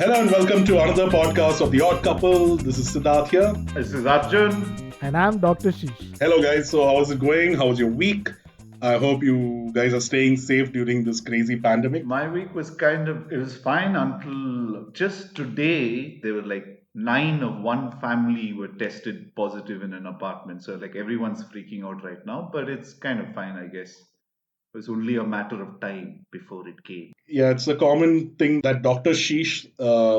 Hello and welcome to another podcast of The Odd Couple. This is Siddharth here. This is Arjun. And I'm Dr. Sheesh. Hello guys, so how's it going? How's your week? I hope you guys are staying safe during this crazy pandemic. My week was it was fine until just today. There were like 9 of one family were tested positive in an apartment. So like everyone's freaking out right now, but it's kind of fine, I guess. It was only a matter of time before it came. Yeah, it's a common thing that Dr. Sheesh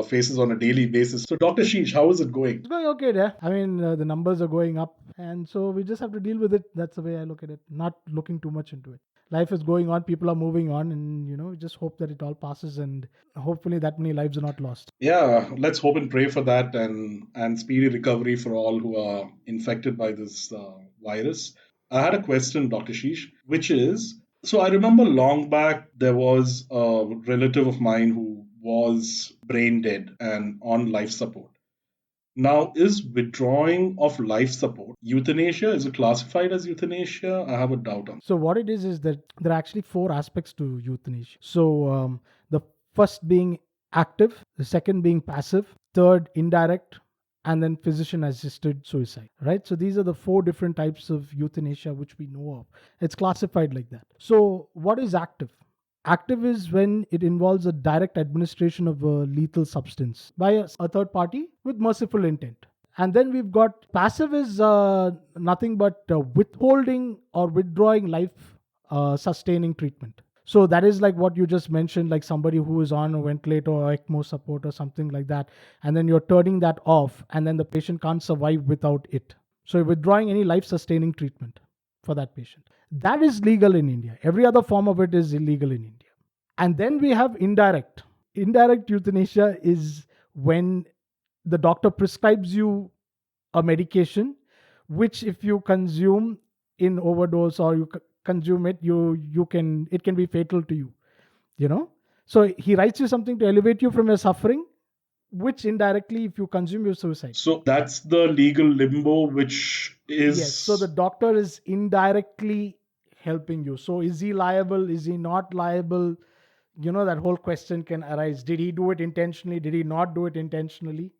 faces on a daily basis. So Dr. Sheesh, how is it going? It's going okay there. I mean, the numbers are going up. And so we just have to deal with it. That's the way I look at it. Not looking too much into it. Life is going on. People are moving on. And, we just hope that it all passes. And hopefully that many lives are not lost. Yeah, let's hope and pray for that and speedy recovery for all who are infected by this virus. I had a question, Dr. Sheesh, which is, so I remember long back there was a relative of mine who was brain dead and on life support. Now, is withdrawing of life support euthanasia? Is it classified as euthanasia? I have a doubt on. So what it is that there are actually 4 aspects to euthanasia. So the first being active, the second being passive, third indirect, and then physician assisted suicide, right? So these are the 4 different types of euthanasia which we know of. It's classified like that. So what is active? Active is when it involves a direct administration of a lethal substance by a third party with merciful intent. And then we've got passive is nothing but withholding or withdrawing life sustaining treatment. So that is like what you just mentioned, like somebody who is on a ventilator or ECMO support or something like that. And then you're turning that off and then the patient can't survive without it. So you're withdrawing any life sustaining treatment for that patient. That is legal in India. Every other form of it is illegal in India. And then we have indirect. Indirect euthanasia is when the doctor prescribes you a medication, which if you consume in overdose or you consume it, it can be fatal to you. So he writes you something to elevate you from your suffering, which indirectly, if you consume, you suicide. So that's the legal limbo, which is. Yes. So the doctor is indirectly helping you. So is he liable? Is he not liable? That whole question can arise. Did he do it intentionally? Did he not do it intentionally?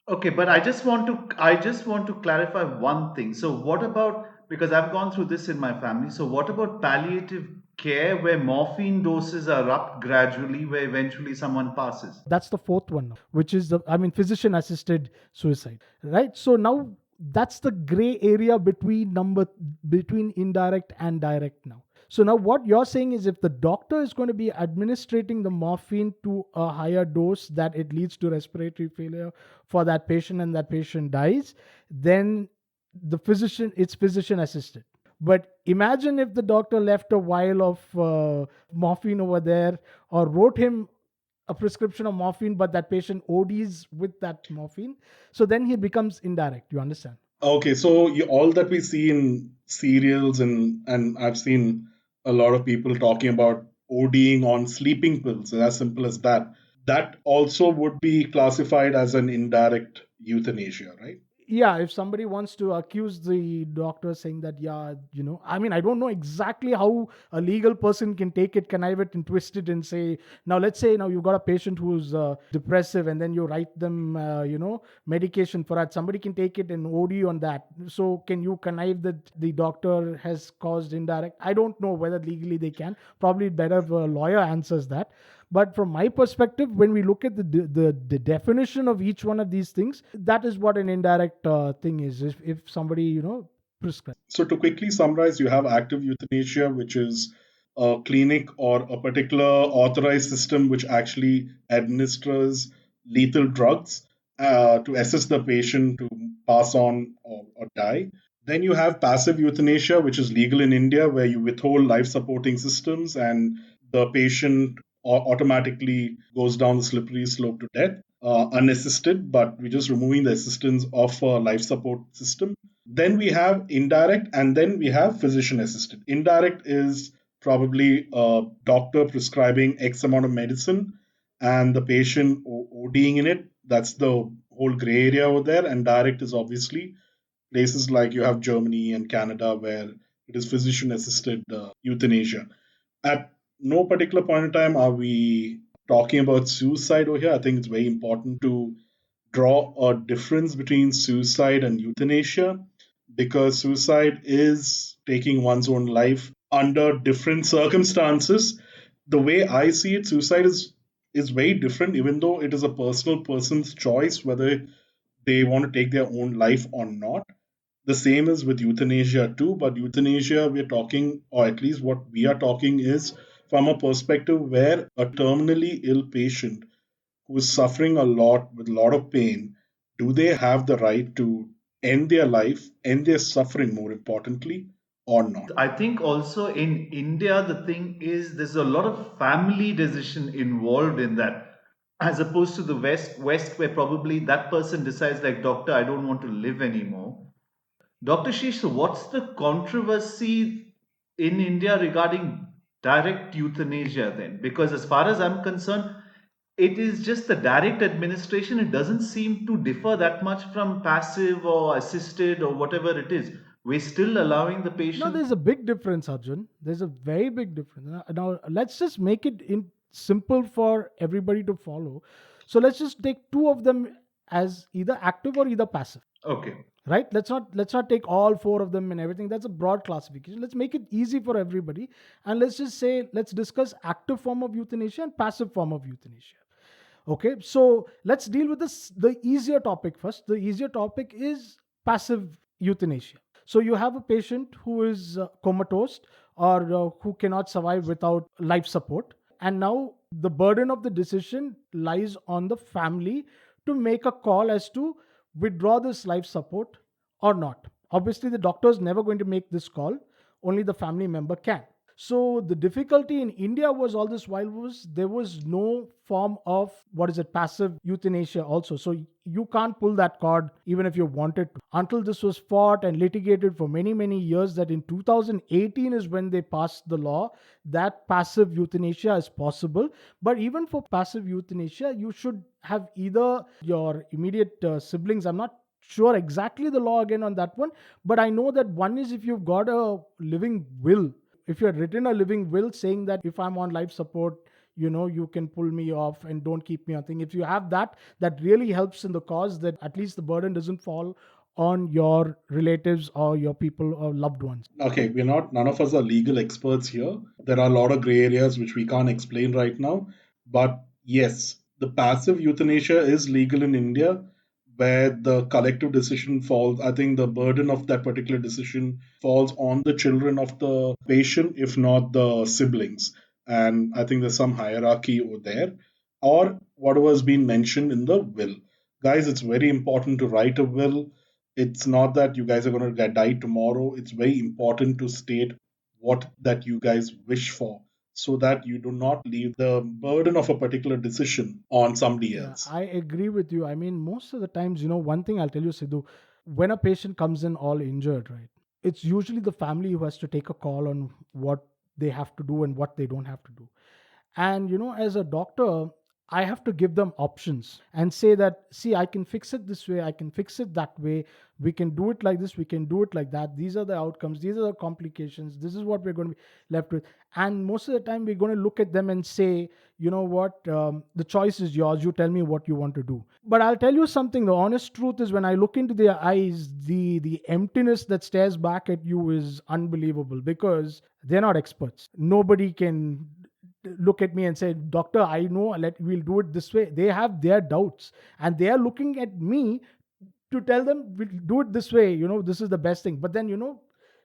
Okay, but I just want to clarify one thing. So what about, because I've gone through this in my family, so what about palliative care where morphine doses are upped gradually where eventually someone passes? That's the 4th one, which is physician assisted suicide, right? So now that's the gray area between indirect and direct now. So now what you're saying is if the doctor is going to be administrating the morphine to a higher dose that it leads to respiratory failure for that patient and that patient dies, then it's physician assisted. But imagine if the doctor left a vial of morphine over there or wrote him a prescription of morphine, but that patient ODs with that morphine. So then he becomes indirect. You understand? Okay, so all that we see in serials and I've seen a lot of people talking about ODing on sleeping pills, as simple as that. That also would be classified as an indirect euthanasia, right? Yeah, if somebody wants to accuse the doctor saying that, I don't know exactly how a legal person can take it, connive it, and twist it and say, now let's say now you've got a patient who's depressive and then you write them, medication for that. Somebody can take it and OD on that. So can you connive that the doctor has caused indirect? I don't know whether legally they can. Probably better if a lawyer answers that. But from my perspective, when we look at the definition of each one of these things, that is what an indirect thing is. If somebody, prescribes. So to quickly summarize, you have active euthanasia, which is a clinic or a particular authorized system which actually administers lethal drugs to assist the patient to pass on or die. Then you have passive euthanasia, which is legal in India, where you withhold life supporting systems and the patient automatically goes down the slippery slope to death, unassisted, but we're just removing the assistance of a life support system. Then we have indirect, and then we have physician assisted. Indirect is probably a doctor prescribing X amount of medicine and the patient ODing in it. That's the whole gray area over there. And direct is obviously places like you have Germany and Canada where it is physician assisted euthanasia. At no particular point in time are we talking about suicide over here, I think it's very important to draw a difference between suicide and euthanasia, because suicide is taking one's own life under different circumstances. The way I see it, suicide is very different, even though it is a personal person's choice whether they want to take their own life or not. The same is with euthanasia too, but euthanasia, we're talking, or at least what we are talking, is from a perspective where a terminally ill patient who is suffering a lot with a lot of pain, do they have the right to end their life, end their suffering, more importantly, or not? I think also in India, the thing is there's a lot of family decision involved in that, as opposed to the West, where probably that person decides, like, doctor, I don't want to live anymore. Dr. Sheesh, so what's the controversy in India regarding direct euthanasia then? Because as far as I'm concerned, it is just the direct administration. It doesn't seem to differ that much from passive or assisted or whatever it is. We're still allowing the No, patient. there's a big difference, Arjun. There's a very big difference. Now, let's just make it in simple for everybody to follow. So let's just take two of them as either active or either passive. Okay. Right? Let's not take all four of them and everything. That's a broad classification. Let's make it easy for everybody, and let's just say let's discuss active form of euthanasia and passive form of euthanasia. Okay, so let's deal with the easier topic first. The easier topic is passive euthanasia. So you have a patient who is comatose, or who cannot survive without life support, and now the burden of the decision lies on the family to make a call as to withdraw this life support or not. Obviously, the doctor is never going to make this call, only the family member can. So the difficulty in India was all this while was there was no form of, what is it, passive euthanasia also. So you can't pull that card even if you wanted to, until this was fought and litigated for many many years, that in 2018 is when they passed the law that passive euthanasia is possible. But even for passive euthanasia, you should have either your immediate siblings. I'm not sure exactly the law again on that one, but I know that one is if you've got a living will, if you had written a living will saying that if I'm on life support, you can pull me off and don't keep me on thing. If you have that, that really helps in the cause, that at least the burden doesn't fall on your relatives or your people or loved ones. Okay, none of us are legal experts here. There are a lot of gray areas which we can't explain right now. But yes, the passive euthanasia is legal in India, where the collective decision falls. I think the burden of that particular decision falls on the children of the patient, if not the siblings. And I think there's some hierarchy over there, or whatever has been mentioned in the will. Guys, it's very important to write a will. It's not that you guys are going to die tomorrow. It's very important to state what that you guys wish for, so that you do not leave the burden of a particular decision on somebody Yeah, else. I agree with you. I mean, most of the times, one thing I'll tell you, Sidhu, when a patient comes in all injured, right, it's usually the family who has to take a call on what they have to do and what they don't have to do. And, as a doctor, I have to give them options and say that, see, I can fix it this way, I can fix it that way, we can do it like this, we can do it like that. These are the outcomes, these are the complications, this is what we're going to be left with. And most of the time, we're going to look at them and say, you know what, the choice is yours, you tell me what you want to do. But I'll tell you something, the honest truth is, when I look into their eyes, the emptiness that stares back at you is unbelievable, because they're not experts. Nobody can look at me and say, doctor, I know, we'll do it this way. They have their doubts, and they are looking at me to tell them, we'll do it this way, this is the best thing. But then,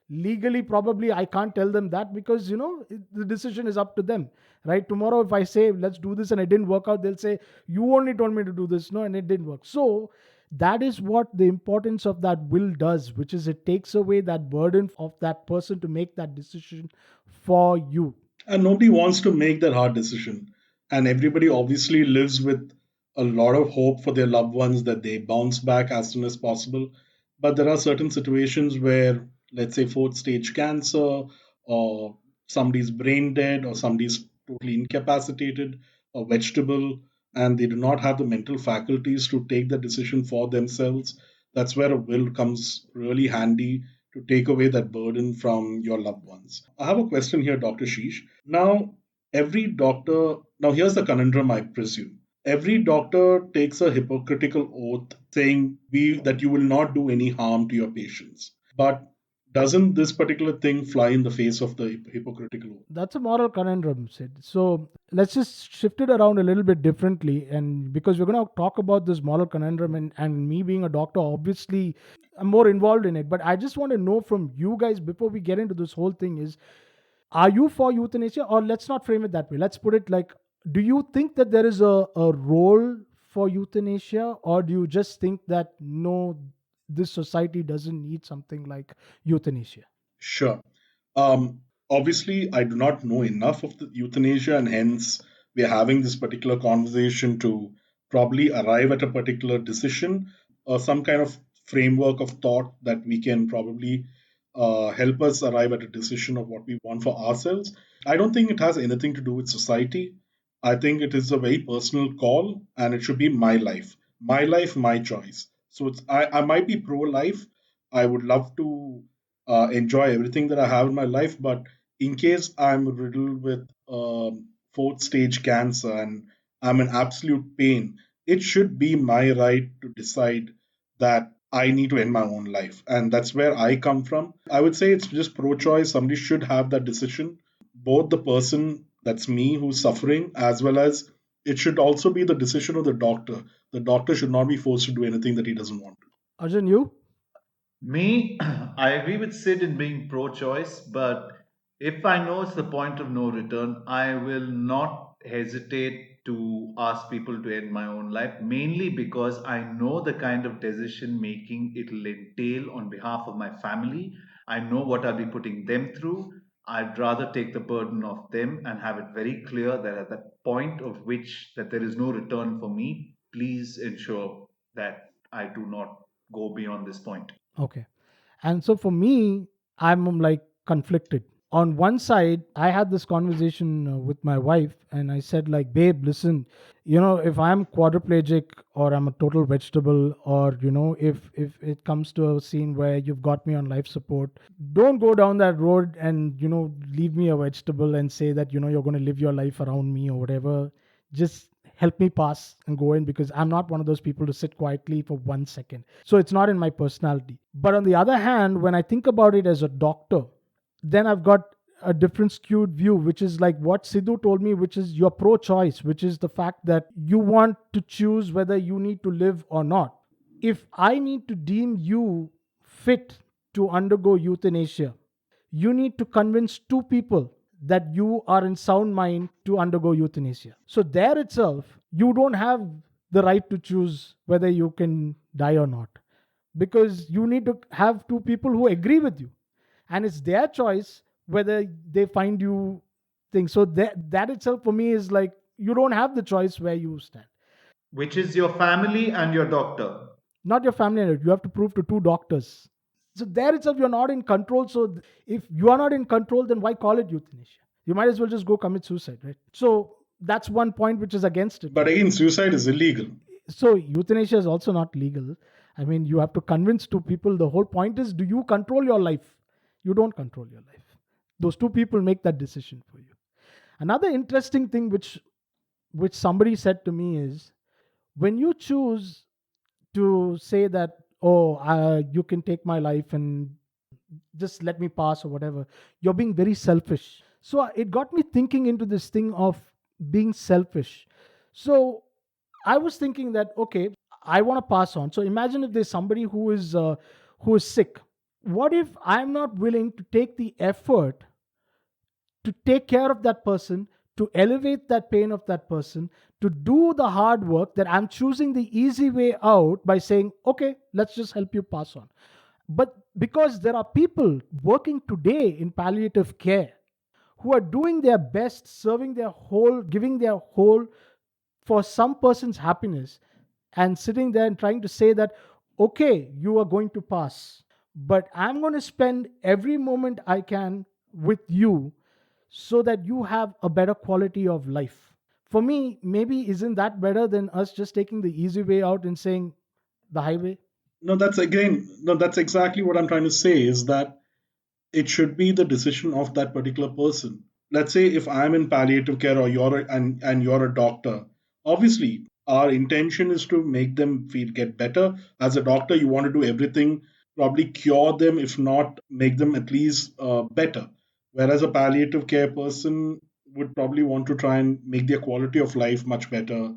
legally, probably I can't tell them that, because the decision is up to them. Right? Tomorrow, if I say let's do this and it didn't work out, they'll say, you only told me to do this, no, and it didn't work. So that is what the importance of that will does, which is it takes away that burden of that person to make that decision for you. And nobody wants to make that hard decision. And everybody obviously lives with a lot of hope for their loved ones that they bounce back as soon as possible. But there are certain situations where, let's say, fourth stage cancer, or somebody's brain dead, or somebody's totally incapacitated, or vegetable, and they do not have the mental faculties to take the decision for themselves. That's where a will comes really handy to take away that burden from your loved ones. I have a question here, Dr. Sheesh. Now, every doctor, now here's the conundrum, I presume. Every doctor takes a hypocritical oath saying that you will not do any harm to your patients. But doesn't this particular thing fly in the face of the hypocritical oath? That's a moral conundrum, Sid. So let's just shift it around a little bit differently. And because we're going to talk about this moral conundrum, and me being a doctor, obviously, I'm more involved in it. But I just want to know from you guys before we get into this whole thing is, are you for euthanasia? Or let's not frame it that way. Let's put it like, do you think that there is a role for euthanasia? Or do you just think that no, this society doesn't need something like euthanasia? Sure. Obviously, I do not know enough of the euthanasia, and hence we are having this particular conversation to probably arrive at a particular decision or some kind of framework of thought that we can probably help us arrive at a decision of what we want for ourselves. I don't think it has anything to do with society. I think it is a very personal call, and it should be my life, my choice. So I might be pro life. I would love to enjoy everything that I have in my life. But in case I'm riddled with fourth stage cancer and I'm in absolute pain, it should be my right to decide that I need to end my own life. And that's where I come from. I would say it's just pro choice. Somebody should have that decision. Both the person, that's me, who's suffering, as well as it should also be the decision of the doctor. The doctor should not be forced to do anything that he doesn't want to. Arjun, you? Me, I agree with Sid in being pro choice, but if I know it's the point of no return, I will not hesitate to ask people to end my own life, mainly because I know the kind of decision making it'll entail on behalf of my family. I know what I'll be putting them through. I'd rather take the burden of them and have it very clear that at that point of which that there is no return for me, please ensure that I do not go beyond this point. Okay. And so for me, I'm like conflicted. On one side, I had this conversation with my wife, and I said, like, babe, listen, if I'm quadriplegic or I'm a total vegetable, or if it comes to a scene where you've got me on life support, don't go down that road and leave me a vegetable and say that you're going to live your life around me or whatever. Just help me pass and go in, because I'm not one of those people to sit quietly for 1 second. So it's not in my personality. But on the other hand, when I think about it as a doctor, then I've got a different skewed view, which is like what Sidhu told me, which is your pro choice, which is the fact that you want to choose whether you need to live or not. If I need to deem you fit to undergo euthanasia, you need to convince two people that you are in sound mind to undergo euthanasia. So, there itself, you don't have the right to choose whether you can die or not, because you need to have two people who agree with you, and it's their choice whether they find you things. So, that itself for me is like you don't have the choice where you stand. Which is your family and your doctor. Not your family, you have to prove to two doctors. So there itself you're not in control. So if you are not in control, then why call it euthanasia? You might as well just go commit suicide, right? So that's one point which is against it. But again, suicide is illegal. So euthanasia is also not legal. I mean, you have to convince two people. The whole point is, do you control your life? You don't control your life. Those two people make that decision for you. Another interesting thing which somebody said to me is, when you choose to say that, oh, you can take my life and just let me pass or whatever, you're being very selfish. So it got me thinking into this thing of being selfish. So I was thinking that, okay, I want to pass on. So imagine if there's somebody who is sick. What if I'm not willing to take the effort to take care of that person, to elevate that pain of that person, to do the hard work, that I'm choosing the easy way out by saying, okay, let's just help you pass on. But because there are people working today in palliative care who are doing their best, serving their whole, giving their whole for some person's happiness, and sitting there and trying to say that, okay, you are going to pass, but I'm going to spend every moment I can with you so that you have a better quality of life. For me, maybe isn't that better than us just taking the easy way out and saying the highway? No, that's exactly what I'm trying to say is that it should be the decision of that particular person. let's say if I'm in palliative care or and you're a doctor, obviously our intention is to make them feel get better. As a doctor, you want to do everything, probably cure them, if not make them at least better. Whereas a palliative care person would probably want to try and make their quality of life much better,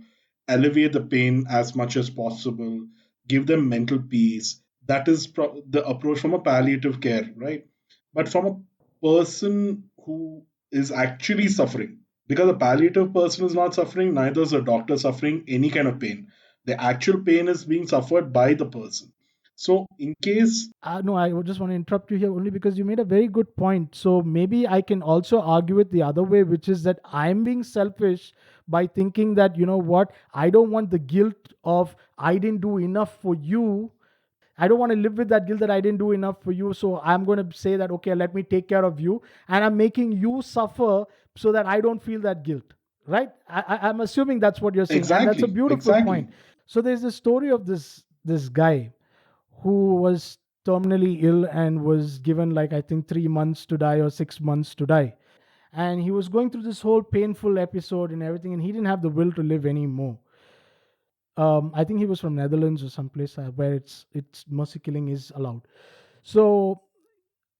alleviate the pain as much as possible, give them mental peace. That is the approach from a palliative care, right? But from a person who is actually suffering, because a palliative person is not suffering, neither is a doctor suffering any kind of pain. The actual pain is being suffered by the person. So in case, No, I would just want to interrupt you here only because you made a very good point. So maybe I can also argue it the other way, which is that I'm being selfish by thinking that, you know what, I don't want the guilt of I didn't do enough for you. I don't want to live with that guilt that I didn't do enough for you. So I'm going to say that, okay, let me take care of you. And I'm making you suffer so that I don't feel that guilt. Right? I'm assuming that's what you're saying. And that's a exactly, beautiful exactly. point. So there's this story of this guy who was terminally ill and was given, like, I think 3 months to die or 6 months to die. And he was going through this whole painful episode and everything, and he didn't have the will to live anymore. I think he was from Netherlands or someplace where it's mercy killing is allowed. So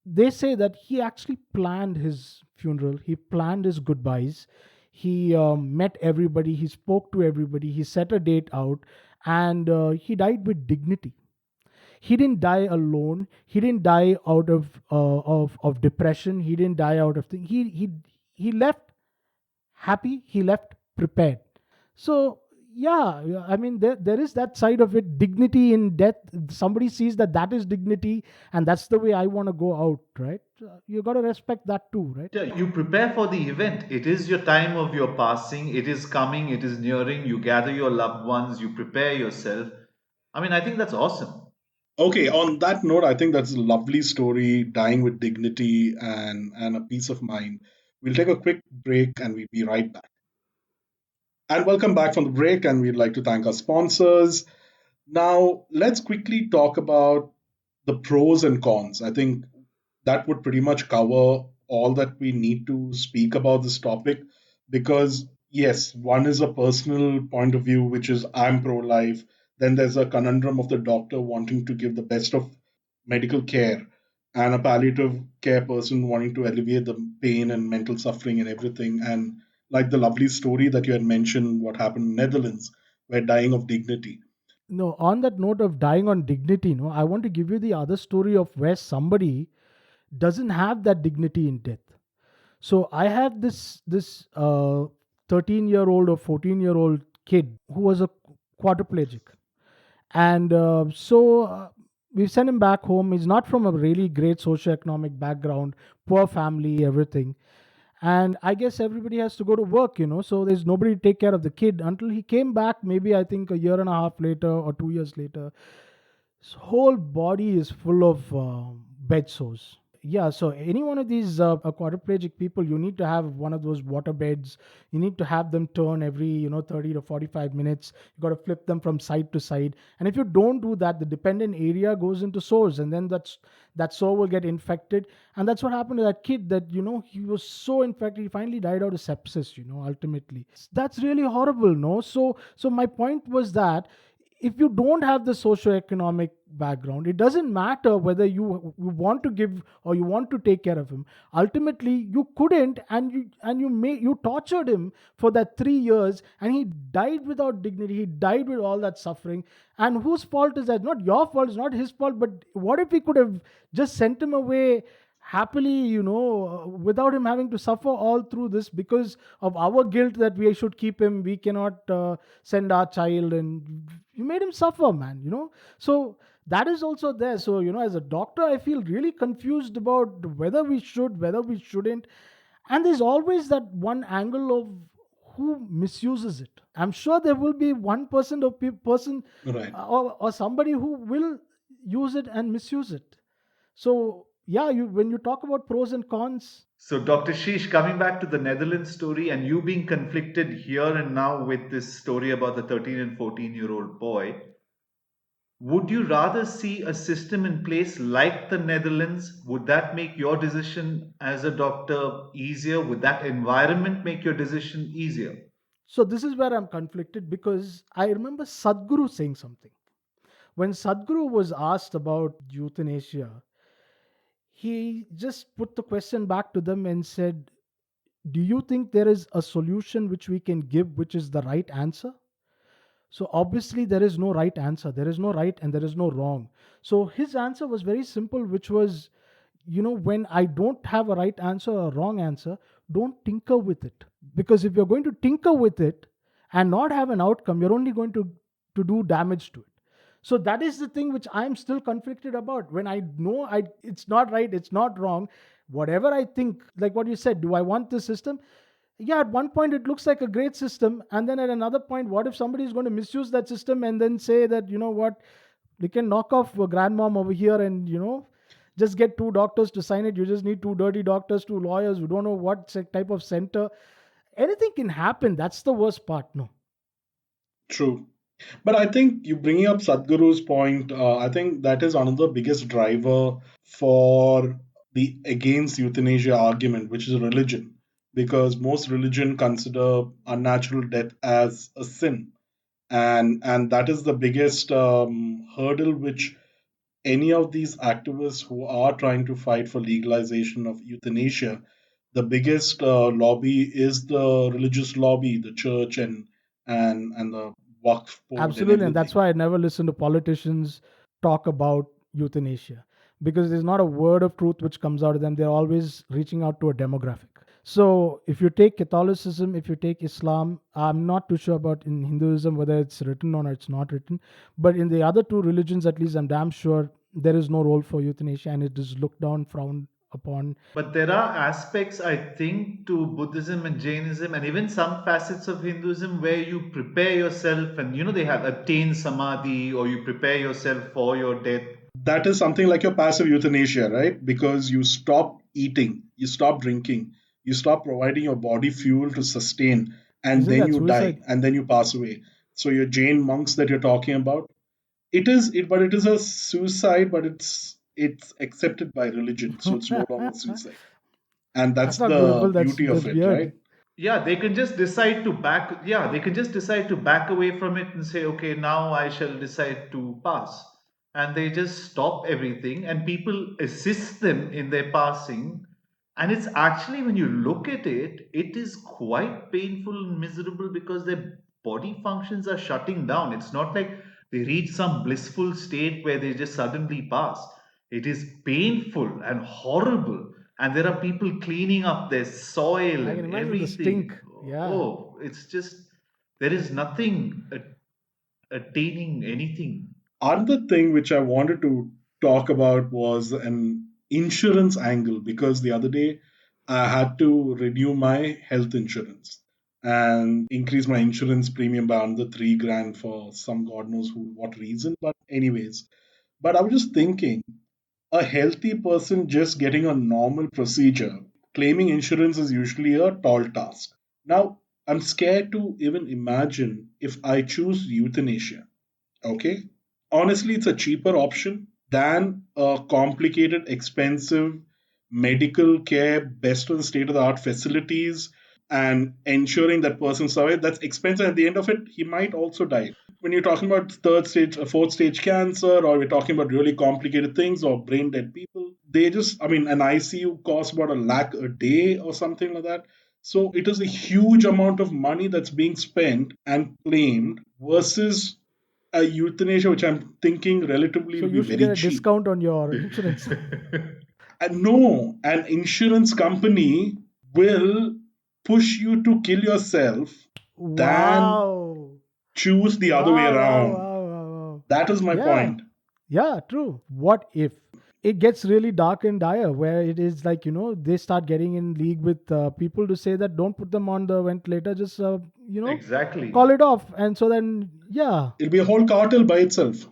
they say that he actually planned his funeral. He planned his goodbyes. He met everybody. He spoke to everybody. He set a date out, and he died with dignity. He didn't die alone. He didn't die out of depression. He didn't die out of thing. He left happy. He left prepared. So yeah, yeah, I mean there is that side of it, dignity in death. Somebody sees that that is dignity, and that's the way I want to go out, right? You got to respect that too, right? Yeah, you prepare for the event. It is your time of your passing. It is coming. It is nearing. You gather your loved ones. You prepare yourself. I mean, I think that's awesome. Okay, on that note, I think that's a lovely story, dying with dignity and a peace of mind. We'll take a quick break and we'll be right back. And welcome back from the break, and we'd like to thank our sponsors. Now, let's quickly talk about the pros and cons. I think that would pretty much cover all that we need to speak about this topic because, yes, one is a personal point of view, which is I'm pro life. Then there's a conundrum of the doctor wanting to give the best of medical care and a palliative care person wanting to alleviate the pain and mental suffering and everything. And like the lovely story that you had mentioned, what happened in Netherlands, where dying of dignity. No, on that note of dying on dignity, no, I want to give you the other story of where somebody doesn't have that dignity in death. So I have this 13-year-old or 14-year-old kid who was a quadriplegic, and we sent him back home. He's not from a really great socioeconomic background, poor family, everything. And I guess everybody has to go to work, so there's nobody to take care of the kid until he came back, maybe I think a year and a half later or 2 years later. His whole body is full of bed sores. Yeah, so any one of these quadriplegic people, you need to have one of those water beds. You need to have them turn every 30 to 45 minutes. You got to flip them from side to side, and if you don't do that, the dependent area goes into sores, and then that sore will get infected. And that's what happened to that kid, that he was so infected, he finally died out of sepsis, ultimately. That's really horrible, no? So my point was that if you don't have the socio-economic background, it doesn't matter whether you want to give or you want to take care of him. Ultimately, you couldn't, and you tortured him for that 3 years, and he died without dignity. He died with all that suffering. And whose fault is that? Not your fault. It's not his fault. But what if we could have just sent him away happily, without him having to suffer all through this because of our guilt that we should keep him, we cannot send our child, and you made him suffer, man, so that is also there. So as a doctor, I feel really confused about whether we should, whether we shouldn't. And there's always that one angle of who misuses it. I'm sure there will be 1% of person, Right. or somebody who will use it and misuse it. So yeah, when you talk about pros and cons. So, Dr. Sheesh, coming back to the Netherlands story and you being conflicted here and now with this story about the 13 and 14-year-old boy, Would you rather see a system in place like the Netherlands? Would that make your decision as a doctor easier? Would that environment make your decision easier? So this is where I'm conflicted, because I remember Sadhguru saying something. When Sadhguru was asked about euthanasia, he just put the question back to them and said, do you think there is a solution which we can give which is the right answer? So obviously there is no right answer. There is no right and there is no wrong. So his answer was very simple, which was, when I don't have a right answer or a wrong answer, don't tinker with it. Because if you're going to tinker with it and not have an outcome, you're only going to do damage to it. So that is the thing which I'm still conflicted about. When I know it's not right, it's not wrong, whatever I think, like what you said, do I want this system? Yeah, at one point it looks like a great system, and then at another point, what if somebody is going to misuse that system and then say that, you know what, we can knock off a grandmom over here and, just get two doctors to sign it. You just need two dirty doctors, two lawyers who don't know what type of center. Anything can happen. That's the worst part. No. True. But I think you bringing up Sadhguru's point, I think that is another biggest driver for the against euthanasia argument, which is religion. Because most religion consider unnatural death as a sin. And that is the biggest hurdle which any of these activists who are trying to fight for legalization of euthanasia, the biggest lobby is the religious lobby, the church and the Waqf board and Absolutely. And that's everything. why I never listen to politicians talk about euthanasia, because there's not a word of truth which comes out of them. They're always reaching out to a demographic. So if you take Catholicism, if you take Islam, I'm not too sure about in Hinduism whether it's written or it's not written. But in the other two religions, at least, I'm damn sure there is no role for euthanasia, and it is looked down, frowned upon. But there are aspects, I think, to Buddhism and Jainism and even some facets of Hinduism where you prepare yourself and they have attain samadhi or you prepare yourself for your death. That is something like your passive euthanasia, right? Because you stop eating, you stop drinking, you stop providing your body fuel to sustain, and Isn't then that you die, suicide? and then you pass away. So your Jain monks that you're talking about, but it is a suicide, but it's accepted by religion, so it's no longer suicide, and that's That's not the doable. That's beauty of that's it, right? weird. They can just decide to back away from it and say, okay, now I shall decide to pass. And they just stop everything and people assist them in their passing. And it's actually, when you look at it, it is quite painful and miserable because their body functions are shutting down. It's not like they reach some blissful state where they just suddenly pass. It is painful and horrible, and there are people cleaning up their soil I can and imagine the stink. everything. Yeah. Oh, it's just there is nothing attaining anything. Another thing which I wanted to talk about was an insurance angle, because the other day I had to renew my health insurance and increase my insurance premium by another 3 grand for some god knows who what reason. But anyways, but I was just thinking, a healthy person just getting a normal procedure, claiming insurance is usually a tall task. Now, I'm scared to even imagine if I choose euthanasia. Okay. Honestly, it's a cheaper option than a complicated, expensive medical care, best of state of the art facilities, and ensuring that person survives. That's expensive. At the end of it, he might also die. When you're talking about third stage, fourth stage cancer, or we're talking about really complicated things or brain dead people, they just, I mean, an ICU costs about 1 lakh a day or something like that. So it is a huge amount of money that's being spent and claimed versus a euthanasia, which I'm thinking relatively So will be you should very get a cheap. discount on your insurance. And no, an insurance company will push you to kill yourself than Wow. choose the other way Wow, wow, around. wow, wow, wow. That is my Yeah, point. yeah, true. What if it gets really dark and dire, where it is like, they start getting in league with people to say that don't put them on the ventilator, just, Exactly. call it off. And so then, yeah, It'll be a whole cartel by itself.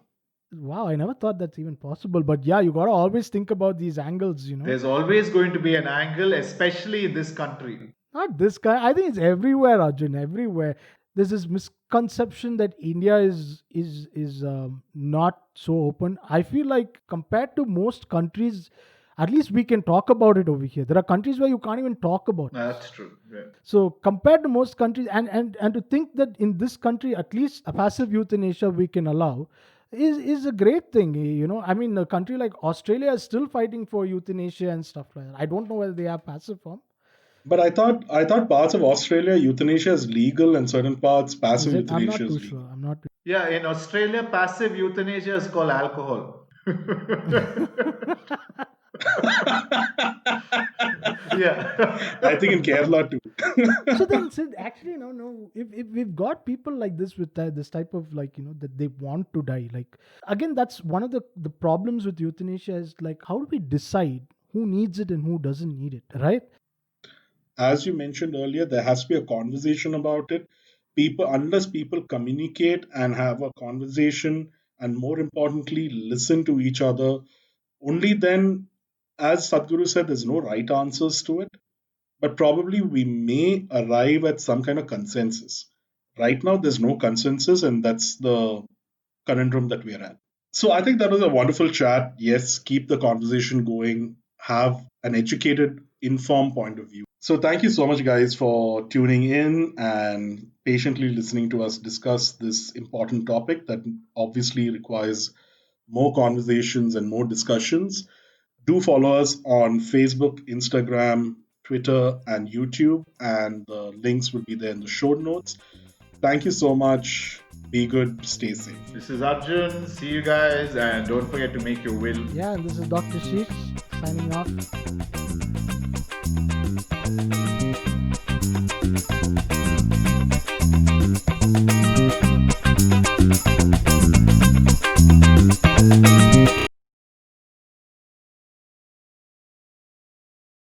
wow, I never thought that's even possible. But yeah, you got to always think about these angles. There's always going to be an angle, especially in this country. Not this guy. I think it's everywhere, Arjun, everywhere. there's this misconception that India is not so open. I feel like compared to most countries, at least we can talk about it over here. There are countries where you can't even talk about it. That's true. Yeah. So compared to most countries, and to think that in this country at least a passive euthanasia we can allow is a great thing. I mean, a country like Australia is still fighting for euthanasia and stuff like that. I don't know whether they have passive form. But I thought parts of Australia euthanasia is legal and certain parts Is passive it? I'm euthanasia not too is sure. legal. I'm not. Yeah, in Australia, passive euthanasia is called alcohol. Yeah. I think in Kerala too. So then, actually, no. If we've got people like this with this type of that they want to die, like again, that's one of the problems with euthanasia is like how do we decide who needs it and who doesn't need it, right? As you mentioned earlier, there has to be a conversation about it. Unless people communicate and have a conversation, and more importantly, listen to each other, only then, as Sadhguru said, there's no right answers to it. But probably we may arrive at some kind of consensus. Right now, there's no consensus, and that's the conundrum that we are at. So I think that was a wonderful chat. Yes, keep the conversation going, have an educated, informed point of view. So thank you so much, guys, for tuning in and patiently listening to us discuss this important topic that obviously requires more conversations and more discussions. Do follow us on Facebook, Instagram, Twitter, and YouTube, and the links will be there in the show notes. Thank you so much. Be good, stay safe. This is Arjun. See you guys, and don't forget to make your will. Yeah, and this is Dr. Sheikh signing off.